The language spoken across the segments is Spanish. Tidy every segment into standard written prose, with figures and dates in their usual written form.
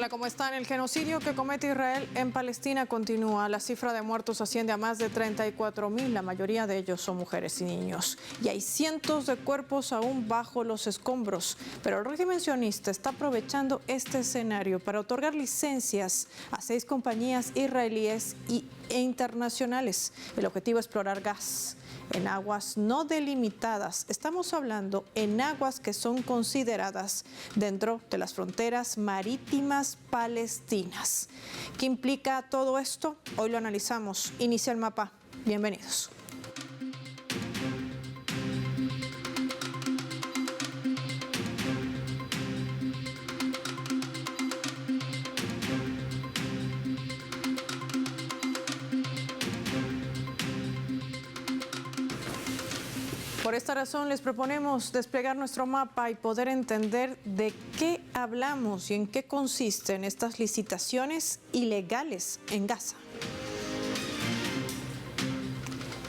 Hola, ¿cómo están? El genocidio que comete Israel en Palestina continúa. La cifra de muertos asciende a más de 34.000. La mayoría de ellos son mujeres y niños. Y hay cientos de cuerpos aún bajo los escombros. Pero el régimen sionista está aprovechando este escenario para otorgar licencias a 6 compañías israelíes e internacionales. El objetivo es explorar gas en aguas no delimitadas. Estamos hablando en aguas que son consideradas dentro de las fronteras marítimas palestinas. ¿Qué implica todo esto? Hoy lo analizamos. Inicia el mapa. Bienvenidos. Por esta razón les proponemos desplegar nuestro mapa y poder entender de qué hablamos y en qué consisten estas licitaciones ilegales en Gaza.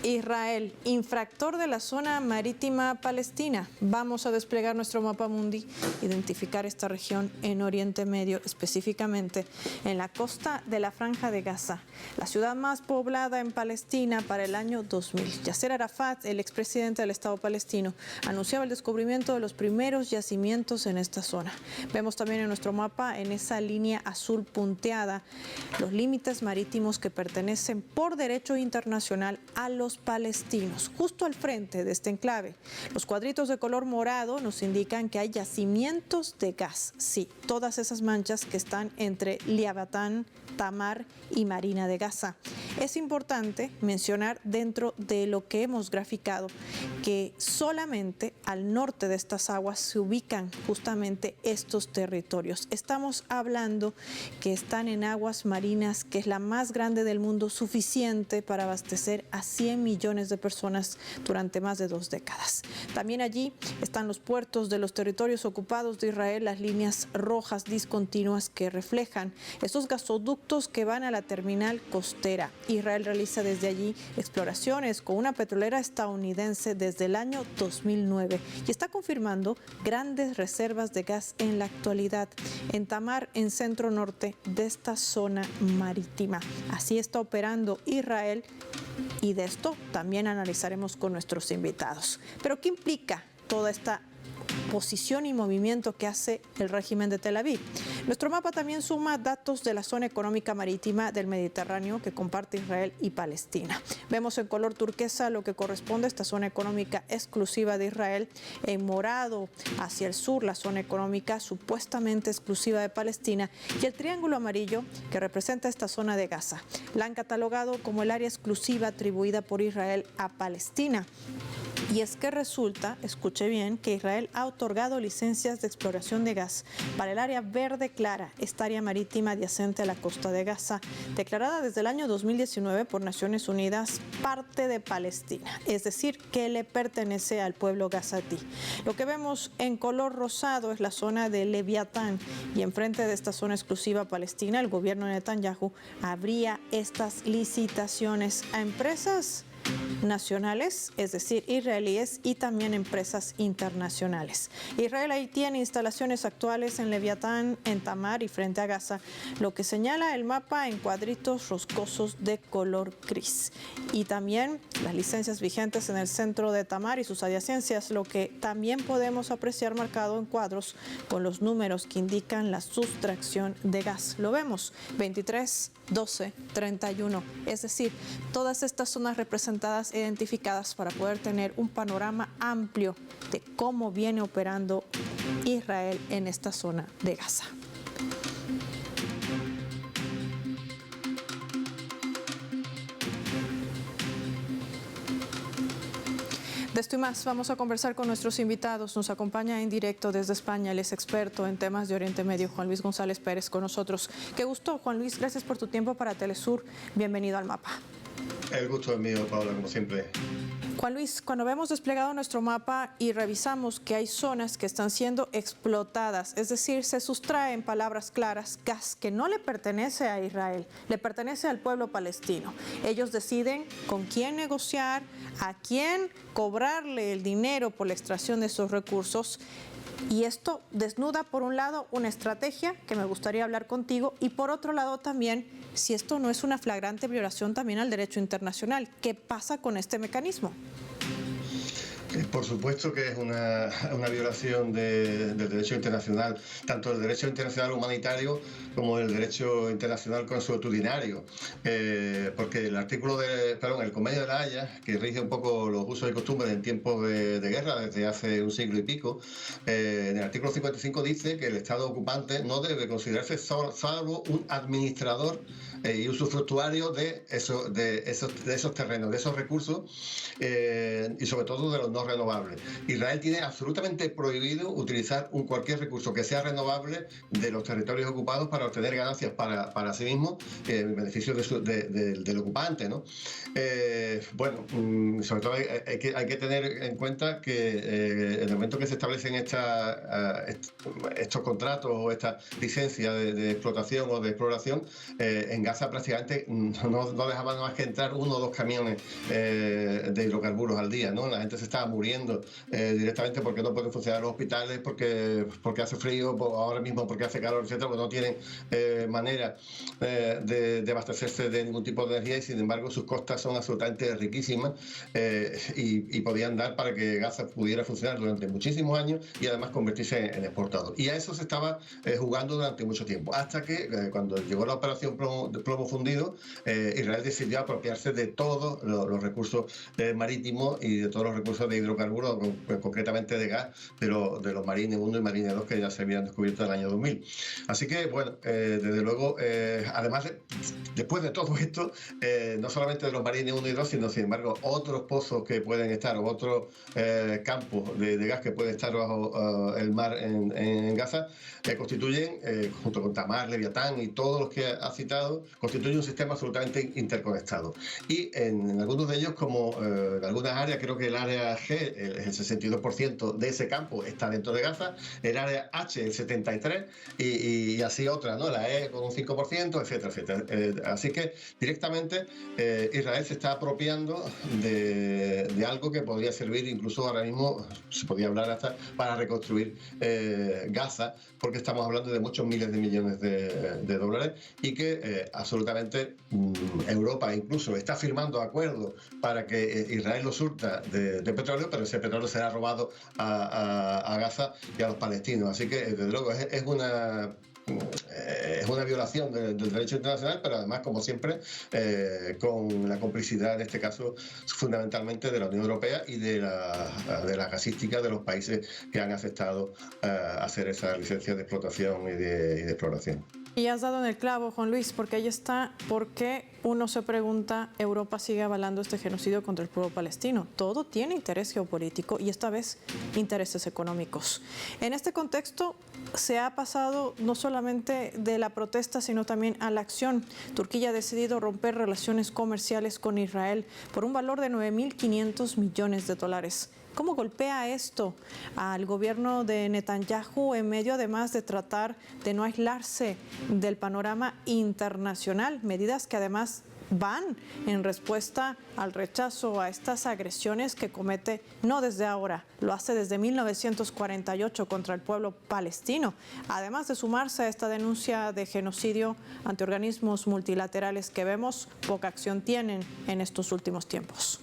Israel, infractor de la zona marítima palestina. Vamos a desplegar nuestro mapa mundi, identificar esta región en Oriente Medio, específicamente en la costa de la Franja de Gaza, la ciudad más poblada en Palestina para el año 2000. Yasser Arafat, el expresidente del Estado palestino, anunciaba el descubrimiento de los primeros yacimientos en esta zona. Vemos también en nuestro mapa, en esa línea azul punteada, los límites marítimos que pertenecen por derecho internacional a los palestinos. Justo al frente de este enclave, los cuadritos de color morado nos indican que hay yacimientos de gas. Sí, todas esas manchas que están entre Leviatán, Tamar y Marina de Gaza. Es importante mencionar dentro de lo que hemos graficado que solamente al norte de estas aguas se ubican justamente estos territorios. Estamos hablando que están en aguas marinas, que es la más grande del mundo, suficiente para abastecer a 100 millones de personas durante más de 2 décadas. También allí están los puertos de los territorios ocupados de Israel, las líneas rojas discontinuas que reflejan esos gasoductos que van a la terminal costera. Israel realiza desde allí exploraciones con una petrolera estadounidense desde el año 2009 y está confirmando grandes reservas de gas en la actualidad en Tamar, en centro norte de esta zona marítima. Así está operando Israel y de esto también analizaremos con nuestros invitados. Pero ¿qué implica toda esta posición y movimiento que hace el régimen de Tel Aviv? Nuestro mapa también suma datos de la zona económica marítima del Mediterráneo que comparte Israel y Palestina. Vemos en color turquesa lo que corresponde a esta zona económica exclusiva de Israel, en morado hacia el sur la zona económica supuestamente exclusiva de Palestina y el triángulo amarillo que representa esta zona de Gaza. La han catalogado como el área exclusiva atribuida por Israel a Palestina. Y es que resulta, escuche bien, que Israel ha otorgado licencias de exploración de gas para el área verde clara, esta área marítima adyacente a la costa de Gaza, declarada desde el año 2019 por Naciones Unidas parte de Palestina, es decir, que le pertenece al pueblo gazatí. Lo que vemos en color rosado es la zona de Leviatán y enfrente de esta zona exclusiva palestina, el gobierno de Netanyahu abría estas licitaciones a empresas nacionales, es decir, israelíes, y también empresas internacionales. Israel ahí tiene instalaciones actuales en Leviatán, en Tamar y frente a Gaza, lo que señala el mapa en cuadritos roscosos de color gris. Y también las licencias vigentes en el centro de Tamar y sus adyacencias, lo que también podemos apreciar marcado en cuadros con los números que indican la sustracción de gas. Lo vemos, 23, 12, 31, es decir, todas estas zonas representadas identificadas para poder tener un panorama amplio de cómo viene operando Israel en esta zona de Gaza. De esto y más vamos a conversar con nuestros invitados. Nos acompaña en directo desde España, él es experto en temas de Oriente Medio, Juan Luis González Pérez con nosotros. Qué gusto, Juan Luis, gracias por tu tiempo para Telesur. Bienvenido al mapa. El gusto es mío, Paula, como siempre. Juan Luis, cuando vemos desplegado nuestro mapa y revisamos que hay zonas que están siendo explotadas, es decir, se sustrae en palabras claras gas que no le pertenece a Israel, le pertenece al pueblo palestino. Ellos deciden con quién negociar, a quién cobrarle el dinero por la extracción de esos recursos. Y esto desnuda, por un lado, una estrategia que me gustaría hablar contigo, y por otro lado también, si esto no es una flagrante violación también al derecho internacional. ¿Qué pasa con este mecanismo? Por supuesto que es una violación del derecho internacional, tanto el derecho internacional humanitario como el derecho internacional consuetudinario, porque el Convenio de La Haya, que rige un poco los usos y costumbres en tiempos de guerra desde hace un siglo y pico, en el artículo 55 dice que el Estado ocupante no debe considerarse salvo un administrador y usufructuario de esos terrenos, de esos recursos, y sobre todo de los no renovables. Israel tiene absolutamente prohibido utilizar cualquier recurso que sea renovable de los territorios ocupados para obtener ganancias para sí mismo, en beneficio del ocupante, ¿no? Sobre todo hay que tener en cuenta que en el momento que se establecen estos contratos o esta licencia de explotación o de exploración, en Gaza prácticamente no dejaban más que entrar 1 o 2 camiones de hidrocarburos al día, ¿no? La gente se estaba muriendo directamente porque no pueden funcionar los hospitales, porque hace frío, ahora mismo porque hace calor, etcétera, porque no tienen manera de abastecerse de ningún tipo de energía, y sin embargo sus costas son absolutamente riquísimas, y podían dar para que Gaza pudiera funcionar durante muchísimos años y además convertirse en exportador. Y a eso se estaba jugando durante mucho tiempo, hasta que cuando llegó la operación Plomo Fundido, Israel decidió apropiarse de todos los recursos marítimos y de todos los recursos de hidrocarburos, concretamente de gas, de los Marines 1 y Marines 2 que ya se habían descubierto en el año 2000. Así que, desde luego, además, después de todo esto, no solamente de los Marines 1 y 2, sino, sin embargo, otros pozos que pueden estar, o otros campos de gas que pueden estar bajo el mar en Gaza, constituyen, junto con Tamar, Leviatán y todos los que ha citado, constituyen un sistema absolutamente interconectado. Y en algunos de ellos, como en algunas áreas, creo que el área G, el 62% de ese campo está dentro de Gaza, el área H, el 73%, y así otras, ¿no? La E con un 5%, etcétera, etcétera. Así que directamente Israel se está apropiando de algo que podría servir, incluso ahora mismo se podría hablar hasta para reconstruir Gaza, porque estamos hablando de muchos miles de millones de dólares, y que absolutamente Europa incluso está firmando acuerdos para que Israel lo surta de petróleo, pero ese petróleo será robado a Gaza y a los palestinos. Así que, desde luego, es una violación del derecho internacional, pero además, como siempre, con la complicidad, en este caso, fundamentalmente de la Unión Europea y de la gasística de los países que han aceptado hacer esa licencia de explotación y de exploración. Y has dado en el clavo, Juan Luis, porque ahí está, porque uno se pregunta, Europa sigue avalando este genocidio contra el pueblo palestino. Todo tiene interés geopolítico y esta vez intereses económicos. En este contexto se ha pasado no solamente de la protesta, sino también a la acción. Turquía ha decidido romper relaciones comerciales con Israel por un valor de $9.500 millones. ¿Cómo golpea esto al gobierno de Netanyahu en medio, además, de tratar de no aislarse del panorama internacional? Medidas que además van en respuesta al rechazo a estas agresiones que comete no desde ahora, lo hace desde 1948 contra el pueblo palestino, además de sumarse a esta denuncia de genocidio ante organismos multilaterales que vemos poca acción tienen en estos últimos tiempos.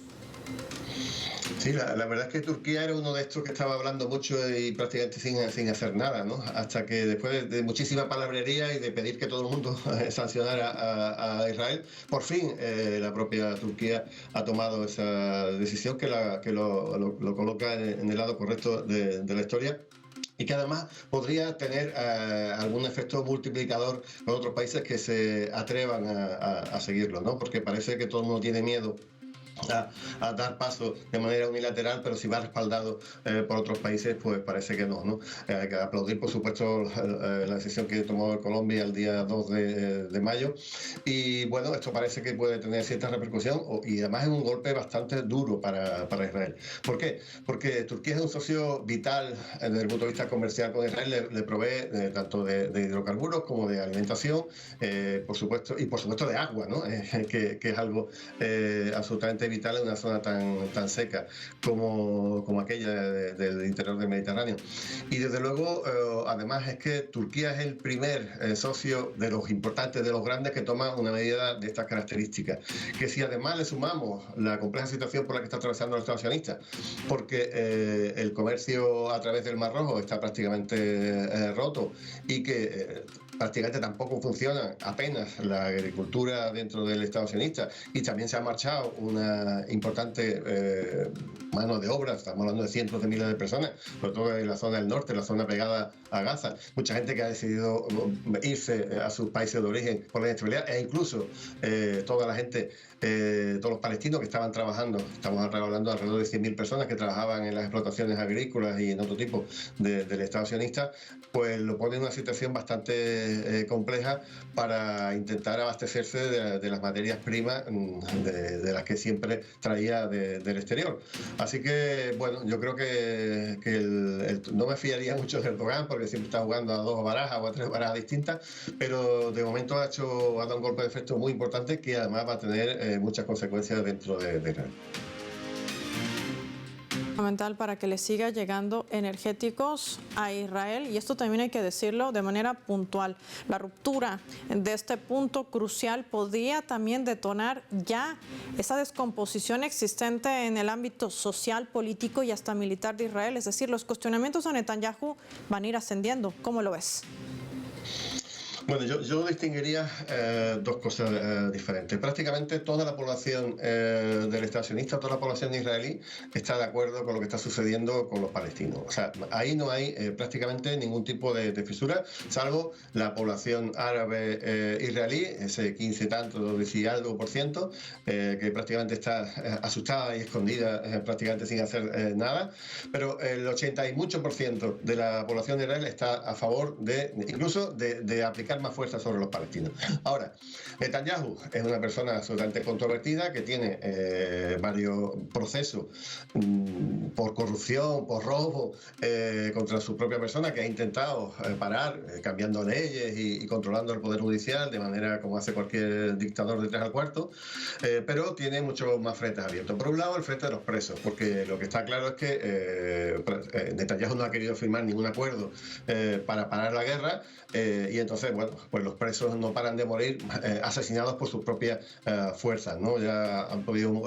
Sí, la verdad es que Turquía era uno de estos que estaba hablando mucho y prácticamente sin hacer nada, ¿no? Hasta que después de muchísima palabrería y de pedir que todo el mundo sancionara a Israel, por fin la propia Turquía ha tomado esa decisión que lo coloca en el lado correcto de la historia, y que además podría tener algún efecto multiplicador con otros países que se atrevan a seguirlo, ¿no? Porque parece que todo el mundo tiene miedo a dar paso de manera unilateral, pero si va respaldado por otros países, pues parece que no. Hay que aplaudir, por supuesto, la decisión que tomó Colombia el día 2 de mayo, y bueno, esto parece que puede tener cierta repercusión, y además es un golpe bastante duro para Israel. ¿Por qué? Porque Turquía es un socio vital desde el punto de vista comercial con Israel, le provee tanto de hidrocarburos como de alimentación, por supuesto de agua, ¿no? Que es algo absolutamente absolutamente vital en una zona tan seca como aquella del interior del Mediterráneo. Y desde luego, además es que Turquía es el primer socio de los importantes, de los grandes, que toma una medida de estas características. Que si además le sumamos la compleja situación por la que está atravesando el Estado sionista, porque el comercio a través del Mar Rojo está prácticamente roto y que prácticamente tampoco funciona apenas la agricultura dentro del Estado sionista, y también se ha marchado una importante mano de obra, estamos hablando de cientos de miles de personas, sobre todo en la zona del norte, la zona pegada a Gaza, mucha gente que ha decidido irse a sus países de origen por la inestabilidad, e incluso toda la gente, todos los palestinos que estaban trabajando, estamos hablando de alrededor de 100.000 personas que trabajaban en las explotaciones agrícolas y en otro tipo del Estado sionista, pues lo pone en una situación bastante compleja para intentar abastecerse de las materias primas de las que siempre traía del exterior. Así que, bueno, yo creo que no me fiaría mucho de Erdogan, porque siempre está jugando a 2 barajas o a 3 barajas distintas, pero de momento ha dado un golpe de efecto muy importante que además va a tener muchas consecuencias dentro de Israel. Fundamental para que le siga llegando energéticos a Israel, y esto también hay que decirlo de manera puntual. La ruptura de este punto crucial podría también detonar ya esa descomposición existente en el ámbito social, político y hasta militar de Israel. Es decir, los cuestionamientos a Netanyahu van a ir ascendiendo. ¿Cómo lo ves? Bueno, yo distinguiría dos cosas diferentes. Prácticamente toda la población del Estado sionista, toda la población israelí está de acuerdo con lo que está sucediendo con los palestinos. O sea, ahí no hay prácticamente ningún tipo de fisura, salvo la población árabe israelí, ese 15 y tanto, 10 y algo por ciento, que prácticamente está asustada y escondida, prácticamente sin hacer nada. Pero el 80 y mucho por ciento de la población de Israel está a favor incluso de aplicar más fuerza sobre los palestinos. Ahora, Netanyahu es una persona absolutamente controvertida que tiene varios procesos por corrupción, por robo contra su propia persona, que ha intentado parar cambiando leyes y controlando el poder judicial de manera como hace cualquier dictador de 3 al cuarto, pero tiene muchos más frentes abiertos. Por un lado, el frente de los presos, porque lo que está claro es que Netanyahu no ha querido firmar ningún acuerdo para parar la guerra, y entonces, bueno, pues los presos no paran de morir asesinados por sus propias fuerzas, ¿no? Ya han podido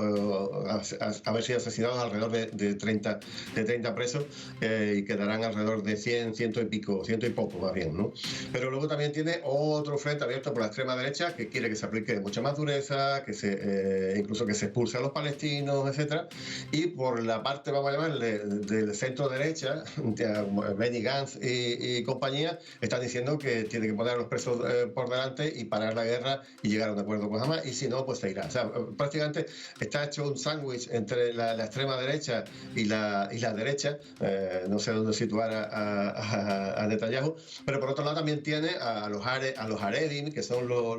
haber sido asesinados alrededor de 30 presos, y quedarán alrededor de 100 y poco más bien, ¿no? Pero luego también tiene otro frente abierto por la extrema derecha, que quiere que se aplique mucha más dureza, incluso que se expulse a los palestinos, etcétera. Y por la parte, vamos a llamarle, del centro derecha, Benny Gantz y compañía, están diciendo que tiene que poner a los presos por delante y parar la guerra y llegar a un acuerdo con Hamas, y si no, pues se irá. O sea, prácticamente está hecho un sándwich entre la extrema derecha y la derecha, no sé dónde situar a Netanyahu, pero por otro lado también tiene a los Haredim, que son los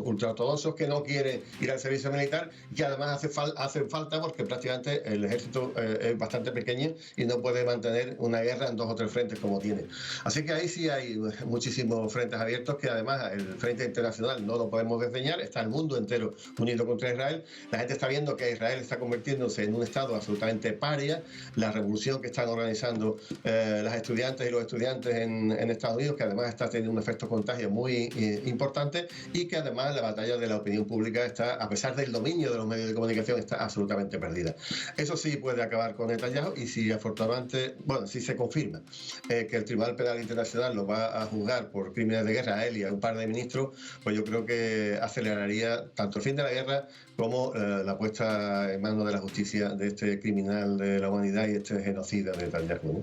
ultraortodoxos que no quieren ir al servicio militar, y que además hacen falta porque prácticamente el ejército es bastante pequeño y no puede mantener una guerra en 2 o 3 frentes como tiene. Así que ahí sí hay muchísimos frentes abiertos, que además el frente internacional no lo podemos desdeñar, está el mundo entero unido contra Israel. La gente está viendo que Israel está convirtiéndose en un estado absolutamente paria. La revolución que están organizando las estudiantes y los estudiantes en Estados Unidos, que además está teniendo un efecto contagio muy importante, y que además la batalla de la opinión pública está, a pesar del dominio de los medios de comunicación, está absolutamente perdida. Eso sí puede acabar con Netanyahu, y si afortunadamente, bueno, si se confirma que el Tribunal Penal Internacional lo va a juzgar por crímenes de guerra a él y a un par de ministros, pues yo creo que aceleraría tanto el fin de la guerra como la puesta en manos de la justicia de este criminal de la humanidad y este genocida de Netanyahu, ¿no?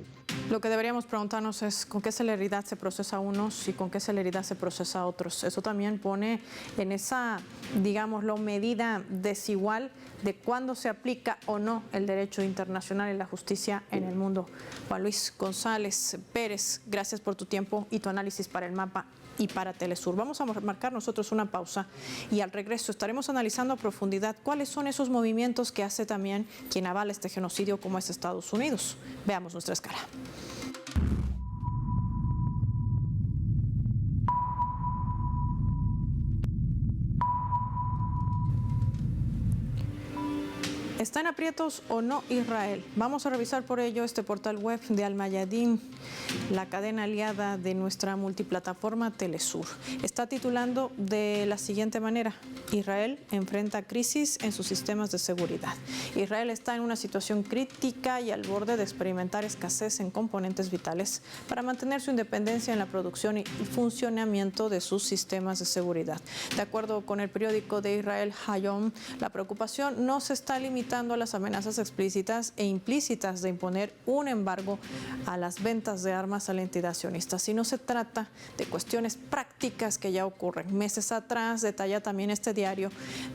Lo que deberíamos preguntarnos es con qué celeridad se procesa a unos y con qué celeridad se procesa a otros. Eso también pone en esa, digámoslo, medida desigual de cuándo se aplica o no el derecho internacional y la justicia en el mundo. Juan Luis González Pérez, gracias por tu tiempo y tu análisis para el Mapa y para Telesur. Vamos a marcar nosotros una pausa y al regreso estaremos analizando a profundidad cuáles son esos movimientos que hace también quien avala este genocidio, como es Estados Unidos. Veamos nuestra escala. ¿Está en aprietos o no Israel? Vamos a revisar por ello este portal web de Al Mayadin, la cadena aliada de nuestra multiplataforma Telesur. Está titulando de la siguiente manera: Israel enfrenta crisis en sus sistemas de seguridad. Israel está en una situación crítica y al borde de experimentar escasez en componentes vitales para mantener su independencia en la producción y funcionamiento de sus sistemas de seguridad. De acuerdo con el periódico de Israel Hayom, la preocupación no se está limitando a las amenazas explícitas e implícitas de imponer un embargo a las ventas de armas a la entidad sionista, sino se trata de cuestiones prácticas que ya ocurren. Meses atrás, detalla también este diario,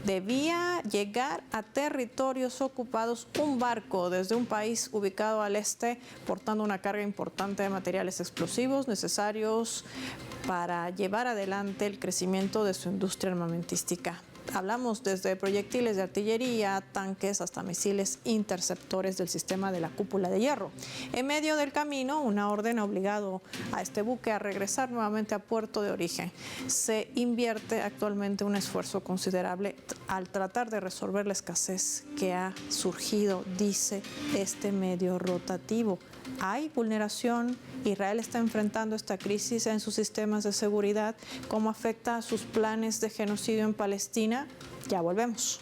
debía llegar a territorios ocupados un barco desde un país ubicado al este portando una carga importante de materiales explosivos necesarios para llevar adelante el crecimiento de su industria armamentística. Hablamos desde proyectiles de artillería, tanques, hasta misiles interceptores del sistema de la cúpula de hierro. En medio del camino, una orden ha obligado a este buque a regresar nuevamente a puerto de origen. Se invierte actualmente un esfuerzo considerable al tratar de resolver la escasez que ha surgido, dice este medio rotativo. Hay vulneración. Israel está enfrentando esta crisis en sus sistemas de seguridad. ¿Cómo afecta a sus planes de genocidio en Palestina? Ya volvemos.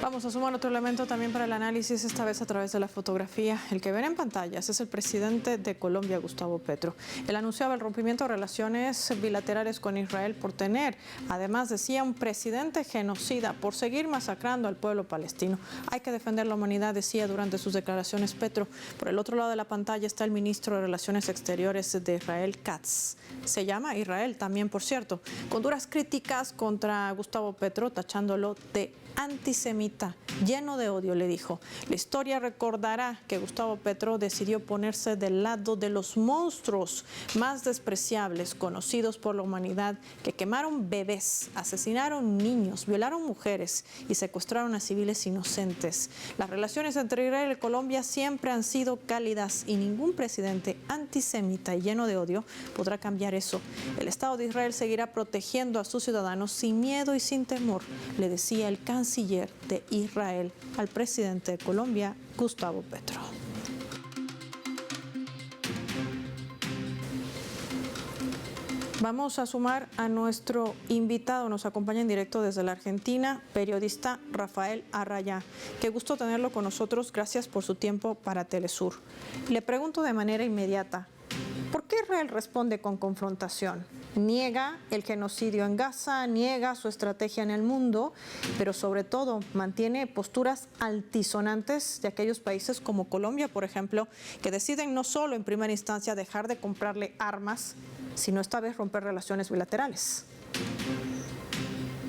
Vamos a sumar otro elemento también para el análisis, esta vez a través de la fotografía. El que ven en pantallas es el presidente de Colombia, Gustavo Petro. Él anunciaba el rompimiento de relaciones bilaterales con Israel por tener, además decía, un presidente genocida, por seguir masacrando al pueblo palestino. Hay que defender la humanidad, decía durante sus declaraciones Petro. Por el otro lado de la pantalla está el ministro de Relaciones Exteriores de Israel, Katz. Se llama Israel también, por cierto, con duras críticas contra Gustavo Petro, tachándolo de antisemita, lleno de odio, le dijo. La historia recordará que Gustavo Petro decidió ponerse del lado de los monstruos más despreciables conocidos por la humanidad, que quemaron bebés, asesinaron niños, violaron mujeres y secuestraron a civiles inocentes. Las relaciones entre Israel y Colombia siempre han sido cálidas y ningún presidente antisemita y lleno de odio podrá cambiar eso. El Estado de Israel seguirá protegiendo a sus ciudadanos sin miedo y sin temor, le decía el canciller de Israel al presidente de Colombia, Gustavo Petro. Vamos a sumar a nuestro invitado, nos acompaña en directo desde la Argentina, periodista Rafael Arraya. Qué gusto tenerlo con nosotros, gracias por su tiempo para Telesur. Le pregunto de manera inmediata, ¿por qué Israel responde con confrontación? Niega el genocidio en Gaza, niega su estrategia en el mundo, pero sobre todo mantiene posturas altisonantes de aquellos países como Colombia, por ejemplo, que deciden no solo en primera instancia dejar de comprarle armas, sino esta vez romper relaciones bilaterales.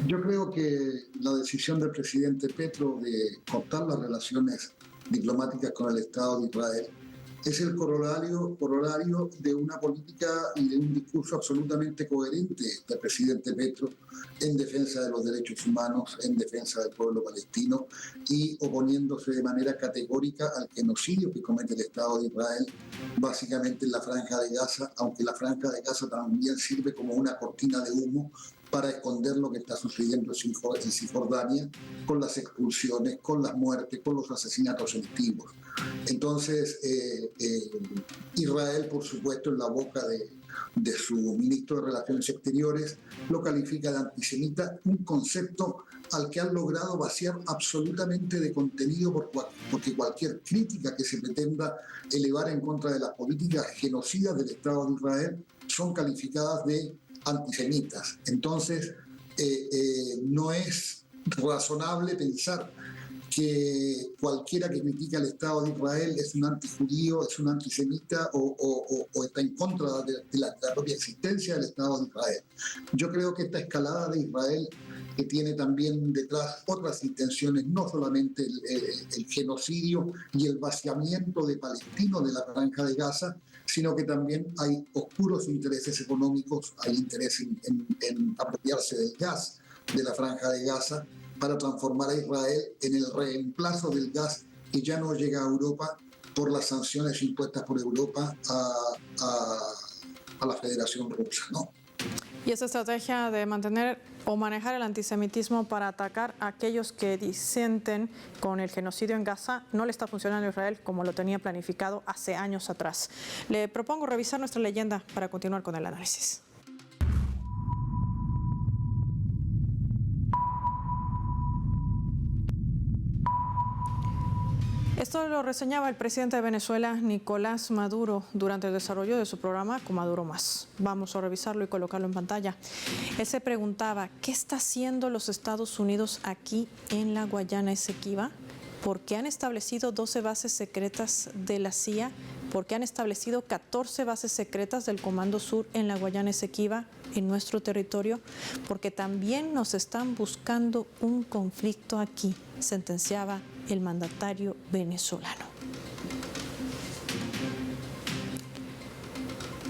Yo creo que la decisión del presidente Petro de cortar las relaciones diplomáticas con el Estado de Israel es el corolario de una política y de un discurso absolutamente coherente del presidente Petro en defensa de los derechos humanos, en defensa del pueblo palestino y oponiéndose de manera categórica al genocidio que comete el Estado de Israel, básicamente en la Franja de Gaza, aunque la Franja de Gaza también sirve como una cortina de humo para esconder lo que está sucediendo en Cisjordania, con las expulsiones, con las muertes, con los asesinatos selectivos. Entonces, Israel, por supuesto, en la boca de su ministro de Relaciones Exteriores, lo califica de antisemita, un concepto al que han logrado vaciar absolutamente de contenido, porque cualquier crítica que se pretenda elevar en contra de las políticas genocidas del Estado de Israel son calificadas de antisemitas. Entonces, no es razonable pensar que cualquiera que critica al Estado de Israel es un antijudío, es un antisemita o está en contra de la propia existencia del Estado de Israel. Yo creo que esta escalada de Israel, que tiene también detrás otras intenciones, no solamente el genocidio y el vaciamiento de palestinos de la Franja de Gaza, sino que también hay oscuros intereses económicos, hay interés en apropiarse del gas de la Franja de Gaza para transformar a Israel en el reemplazo del gas que ya no llega a Europa por las sanciones impuestas por Europa a la Federación Rusa, ¿no? Y esa estrategia de mantener o manejar el antisemitismo para atacar a aquellos que disienten con el genocidio en Gaza no le está funcionando a Israel como lo tenía planificado hace años atrás. Le propongo revisar nuestra leyenda para continuar con el análisis. Esto lo reseñaba el presidente de Venezuela, Nicolás Maduro, durante el desarrollo de su programa Con Maduro Más. Vamos a revisarlo y colocarlo en pantalla. Él se preguntaba, ¿qué está haciendo los Estados Unidos aquí en la Guayana Esequiba? ¿Por qué han establecido 12 bases secretas de la CIA? ¿Por qué han establecido 14 bases secretas del Comando Sur en la Guayana Esequiba, en nuestro territorio? Porque también nos están buscando un conflicto aquí, sentenciaba el mandatario venezolano.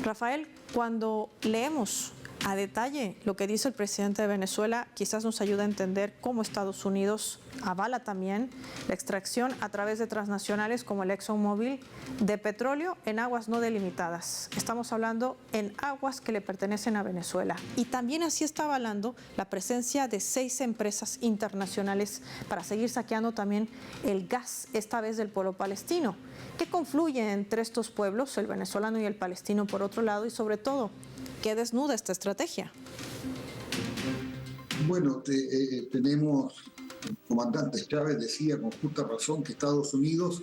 Rafael, cuando leemos a detalle lo que dice el presidente de Venezuela, quizás nos ayuda a entender cómo Estados Unidos avala también la extracción a través de transnacionales como el ExxonMobil de petróleo en aguas no delimitadas. Estamos hablando en aguas que le pertenecen a Venezuela. Y también así está avalando la presencia de 6 empresas internacionales para seguir saqueando también el gas, esta vez del pueblo palestino. ¿Qué confluye entre estos pueblos, el venezolano y el palestino por otro lado? Y sobre todo, ¿qué desnuda esta estrategia? Bueno, tenemos, el comandante Chávez decía con justa razón que Estados Unidos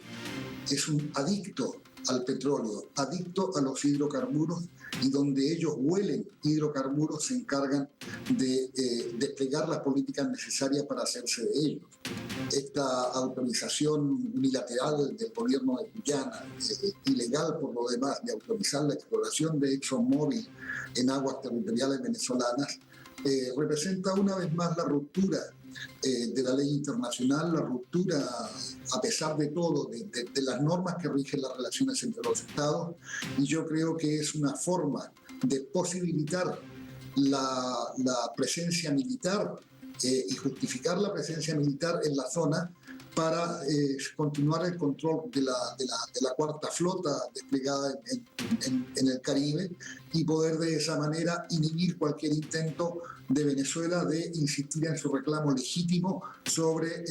es un adicto al petróleo, adicto a los hidrocarburos, y donde ellos huelen hidrocarburos se encargan de desplegar las políticas necesarias para hacerse de ellos. Esta autorización unilateral del gobierno de Guyana, ilegal por lo demás, de autorizar la exploración de ExxonMobil en aguas territoriales venezolanas, representa una vez más la ruptura de la ley internacional, la ruptura, a pesar de todo, de las normas que rigen las relaciones entre los estados, y yo creo que es una forma de posibilitar la presencia militar y justificar la presencia militar en la zona para continuar el control de la cuarta flota desplegada en el Caribe y poder de esa manera inhibir cualquier intento de Venezuela de insistir en su reclamo legítimo sobre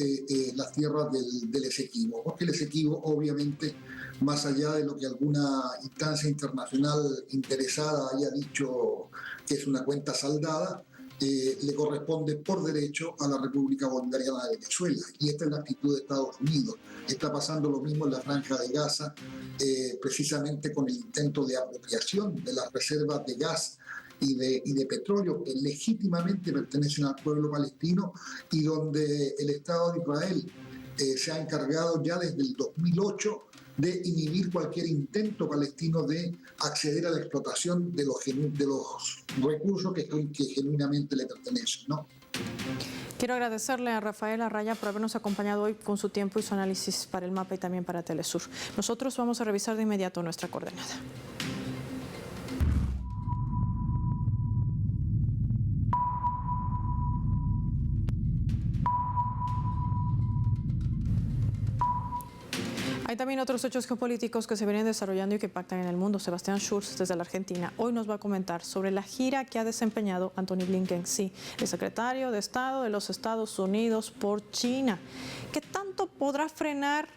las tierras del Esequibo. Porque el Esequibo, obviamente, más allá de lo que alguna instancia internacional interesada haya dicho que es una cuenta saldada, le corresponde por derecho a la República Bolivariana de Venezuela. Y esta es la actitud de Estados Unidos. Está pasando lo mismo en la Franja de Gaza, precisamente con el intento de apropiación de las reservas de gas y de petróleo que legítimamente pertenecen al pueblo palestino, y donde el Estado de Israel se ha encargado ya desde el 2008 de inhibir cualquier intento palestino de acceder a la explotación de los recursos que genuinamente le pertenecen, ¿no? Quiero agradecerle a Rafael Arraya por habernos acompañado hoy con su tiempo y su análisis para el mapa y también para Telesur. Nosotros vamos a revisar de inmediato nuestra coordenada. Hay también otros hechos geopolíticos que se vienen desarrollando y que impactan en el mundo. Sebastián Schultz, desde la Argentina, hoy nos va a comentar sobre la gira que ha desempeñado Antony Blinken, sí, el secretario de Estado de los Estados Unidos por China. ¿Qué tanto podrá frenar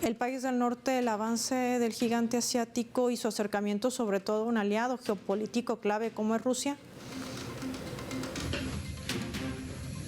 el país del norte el avance del gigante asiático y su acercamiento sobre todo a un aliado geopolítico clave como es Rusia?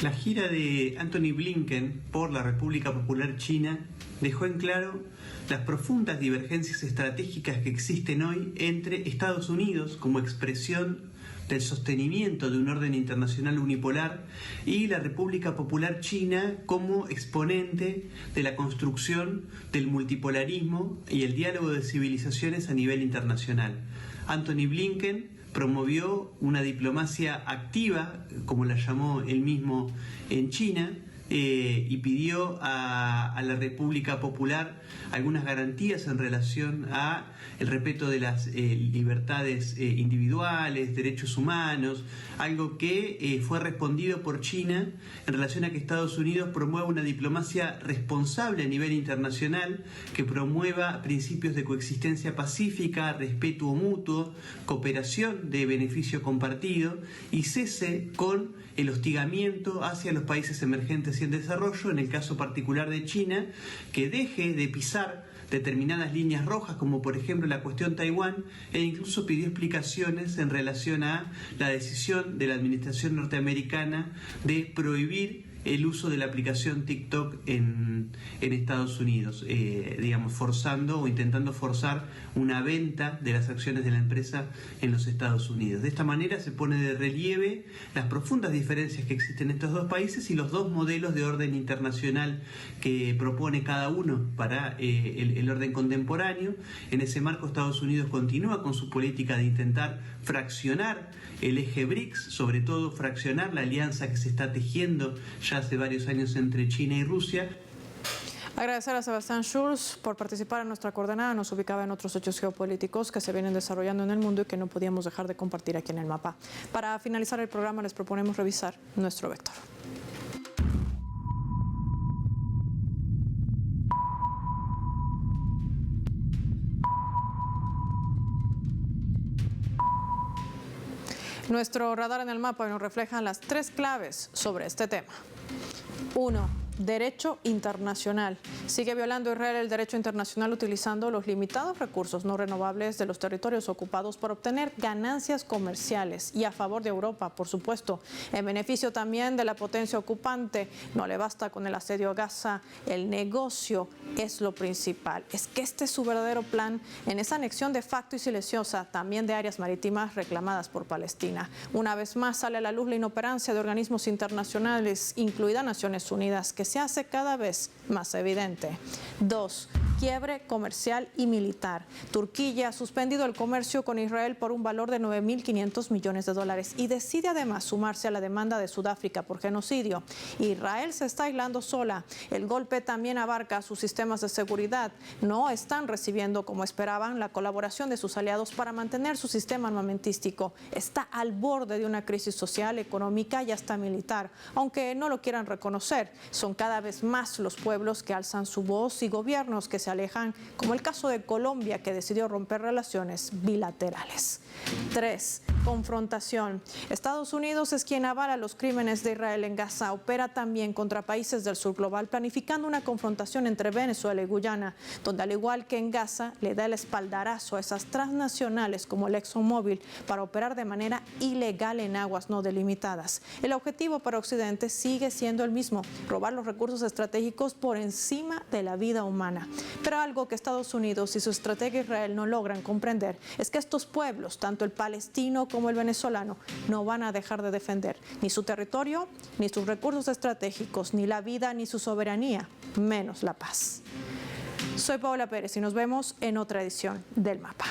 La gira de Antony Blinken por la República Popular China dejó en claro las profundas divergencias estratégicas que existen hoy entre Estados Unidos como expresión del sostenimiento de un orden internacional unipolar y la República Popular China como exponente de la construcción del multipolarismo y el diálogo de civilizaciones a nivel internacional. Anthony Blinken promovió una diplomacia activa, como la llamó él mismo, en China, y pidió a la República Popular algunas garantías en relación a el respeto de las libertades individuales, derechos humanos, algo que fue respondido por China en relación a que Estados Unidos promueva una diplomacia responsable a nivel internacional, que promueva principios de coexistencia pacífica, respeto mutuo, cooperación de beneficio compartido y cese con el hostigamiento hacia los países emergentes y en desarrollo, en el caso particular de China, que deje de pisar determinadas líneas rojas, como por ejemplo la cuestión Taiwán, e incluso pidió explicaciones en relación a la decisión de la administración norteamericana de prohibir el uso de la aplicación TikTok en Estados Unidos, forzando o intentando forzar una venta de las acciones de la empresa en los Estados Unidos. De esta manera se pone de relieve las profundas diferencias que existen en estos dos países y los dos modelos de orden internacional que propone cada uno para el orden contemporáneo. En ese marco, Estados Unidos continúa con su política de intentar fraccionar el eje BRICS, sobre todo fraccionar la alianza que se está tejiendo ya hace varios años entre China y Rusia. Agradecer a Sebastián Schulz por participar en nuestra coordenada. Nos ubicaba en otros hechos geopolíticos que se vienen desarrollando en el mundo y que no podíamos dejar de compartir aquí en el mapa. Para finalizar el programa les proponemos revisar nuestro vector. Nuestro radar en el mapa nos refleja las 3 claves sobre este tema. 1. Derecho internacional. Sigue violando Israel el derecho internacional utilizando los limitados recursos no renovables de los territorios ocupados para obtener ganancias comerciales y a favor de Europa, por supuesto, en beneficio también de la potencia ocupante. No le basta con el asedio a Gaza, el negocio es lo principal. Es que este es su verdadero plan en esa anexión de facto y silenciosa también de áreas marítimas reclamadas por Palestina. Una vez más sale a la luz la inoperancia de organismos internacionales, incluida Naciones Unidas, que se hace cada vez más evidente. 2. Quiebre comercial y militar. Turquía ha suspendido el comercio con Israel por un valor de $9.500 millones y decide además sumarse a la demanda de Sudáfrica por genocidio. Israel se está aislando sola. El golpe también abarca sus sistemas de seguridad. No están recibiendo como esperaban la colaboración de sus aliados para mantener su sistema armamentístico. Está al borde de una crisis social, económica y hasta militar. Aunque no lo quieran reconocer, son cada vez más los pueblos que alzan su voz y gobiernos que se alejan, como el caso de Colombia, que decidió romper relaciones bilaterales. 3. Confrontación. Estados Unidos es quien avala los crímenes de Israel en Gaza. Opera también contra países del sur global, planificando una confrontación entre Venezuela y Guyana, donde al igual que en Gaza, le da el espaldarazo a esas transnacionales como el ExxonMobil para operar de manera ilegal en aguas no delimitadas. El objetivo para Occidente sigue siendo el mismo: robar los recursos estratégicos por encima de la vida humana. Pero algo que Estados Unidos y su estratega Israel no logran comprender es que estos pueblos, tanto el palestino como el venezolano, no van a dejar de defender ni su territorio, ni sus recursos estratégicos, ni la vida, ni su soberanía, menos la paz. Soy Paola Pérez y nos vemos en otra edición del Mapa.